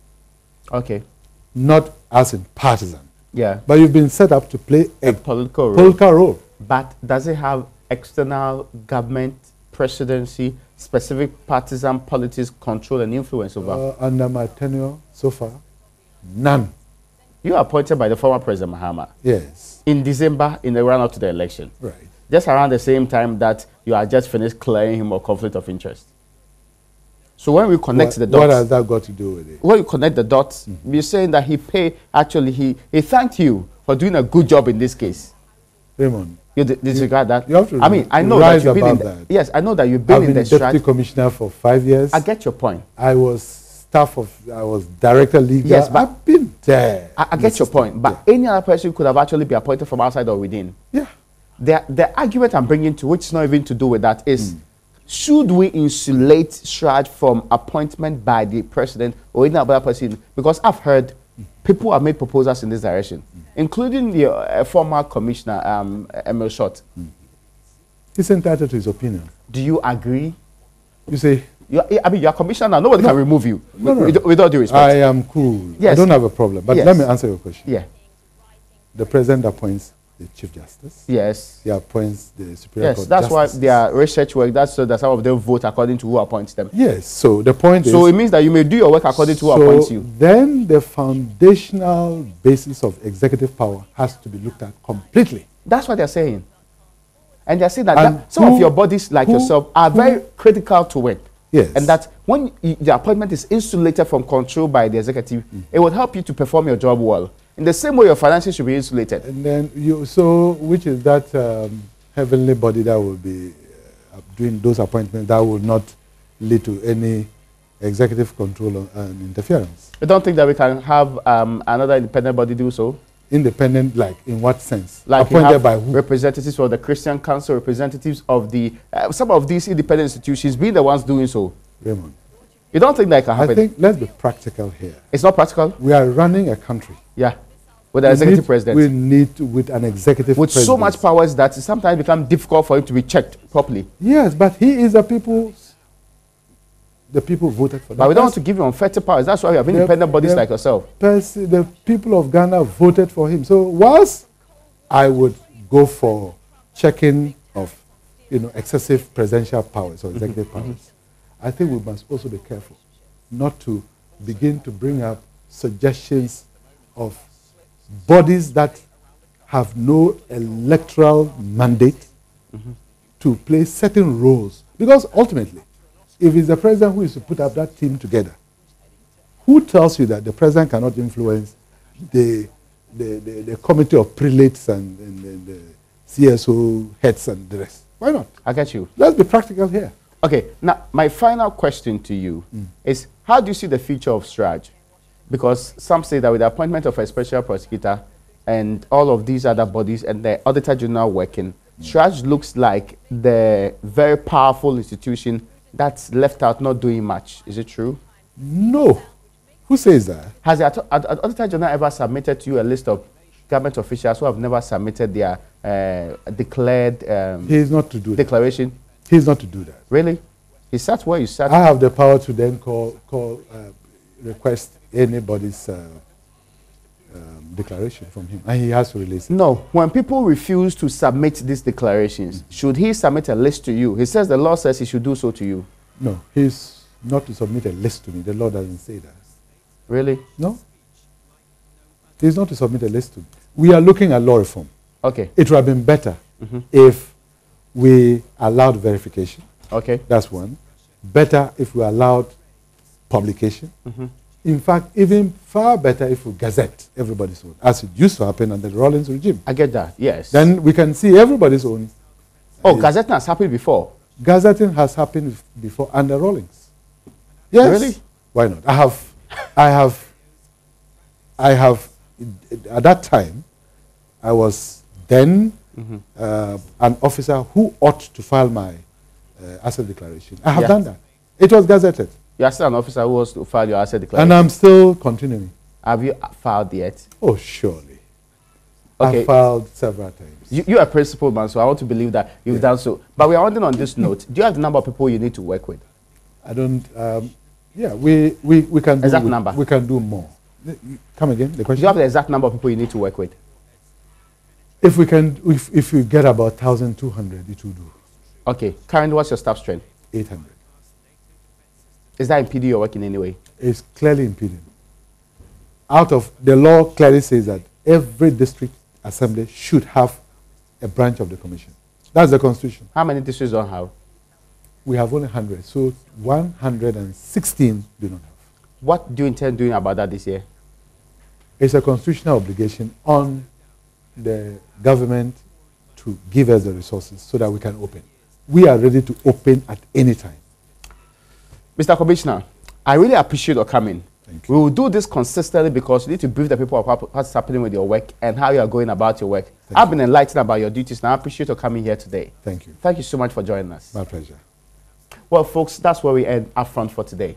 Okay. Not as in partisan. Yeah. But you've been set up to play a political role. But does it have external government, presidency, specific partisan politics control and influence over? Under my tenure so far, none. You were appointed by the former President Mahama. Yes. In December, in the run-up to the election. Right. Just around the same time that you are just finished clearing him of conflict of interest. So when we connect the dots... What has that got to do with it? When you connect the dots, we're saying that he thanked you for doing a good job in this case. Raymond. You disregard that? You have to I know that you've been in that. Yes, I know that you've been in the I've been deputy commissioner for 5 years. I get your point. I was director legal. Yes, but I've been there. I get your point. But any other person could have actually been appointed from outside or within. Yeah. The argument I'm bringing to, which is not even to do with that, is should we insulate CHRAJ from appointment by the president or any other person? Because I've heard people have made proposals in this direction, including the former commissioner, Emil Short. He's entitled to his opinion. Do you agree? You say... you're a commissioner. Nobody can remove you. No. With all due respect. I am cool. Yes. I don't have a problem. But let me answer your question. Yeah. The president appoints the Chief Justice. Yes. He appoints the Superior Court Yes, that's Justices. why their research work, that's so that some of them vote according to who appoints them. Yes, so the point is... So it means that you may do your work according to who appoints you. Then the foundational basis of executive power has to be looked at completely. That's what they're saying. And they're saying that, some of your bodies, like yourself, are very critical to it. Yes. And that when the appointment is insulated from control by the executive, it will help you to perform your job well. In the same way, your finances should be insulated. And then which is that heavenly body that will be doing those appointments that will not lead to any executive control and interference? I don't think that we can have another independent body do so. Independent, like in what sense? Like appointed by who? Representatives of the Christian Council, representatives of the some of these independent institutions being the ones doing so. Raymond, you don't think that can happen? I think let's be practical here. It's not practical. We are running a country. Yeah, with an executive president. We need with an executive with president. So much powers that it sometimes becomes difficult for him to be checked properly. Yes, but he is the people voted for that. But we don't want to give him unfettered powers. That's why we have independent bodies like yourself. The people of Ghana voted for him. So whilst I would go for checking of excessive presidential powers or executive powers, I think we must also be careful not to begin to bring up suggestions of bodies that have no electoral mandate to play certain roles. Because ultimately, if it's the president who is to put up that team together, who tells you that the president cannot influence the committee of prelates and the CSO heads and the rest? Why not? I get you. Let's be practical here. Okay, now my final question to you is, how do you see the future of CHRAJ? Because some say that with the appointment of a special prosecutor and all of these other bodies and the Auditor General working, CHRAJ looks like the very powerful institution that's left out not doing much. Is it true? No. Who says that? Has the Auditor General ever submitted to you a list of government officials who have never submitted their declared he is not to do declaration? That. He is not to do that. Really? He sat where you sat? I have the power to then request anybody's declaration from him, and he has to release it. No. When people refuse to submit these declarations, should he submit a list to you? He says the law says he should do so to you. No, he's not to submit a list to me. The law doesn't say that. Really? No. He's not to submit a list to me. We are looking at law reform. Okay. It would have been better if we allowed verification. Okay. That's one. Better if we allowed publication. In fact, even far better if we gazette everybody's own, as it used to happen under the Rawlings regime. I get that, yes. Then we can see everybody's own. Oh, gazetting has happened before? Gazetting has happened before under Rawlings. Yes. Really? Why not? I have, at that time, I was then an officer who ought to file my asset declaration. I have done that. It was gazetted. You are still an officer who was to file your asset declaration? And I'm still continuing. Have you filed yet? Oh, surely. Okay. I filed several times. You are a principled man, so I want to believe that you've done so. But we are ending on this note. Do you have the number of people you need to work with? I don't. Yeah, we can do exact number. We can do more. Come again. The question. Do you have the exact number of people you need to work with? If we can, if we get about 1,200, it will do. Okay. Currently, what's your staff strength? 800. Is that impeding your work in any way? It's clearly impeding. Out of the law clearly says that every district assembly should have a branch of the commission. That's the constitution. How many districts don't have? We have only 100, so 116 do not have. What do you intend doing about that this year? It's a constitutional obligation on the government to give us the resources so that we can open. We are ready to open at any time. Mr. Commissioner, I really appreciate your coming. Thank you. We will do this consistently because you need to brief the people about what's happening with your work and how you are going about your work. I've been enlightened about your duties, and I appreciate your coming here today. Thank you. Thank you so much for joining us. My pleasure. Well, folks, that's where we end UPfront for today.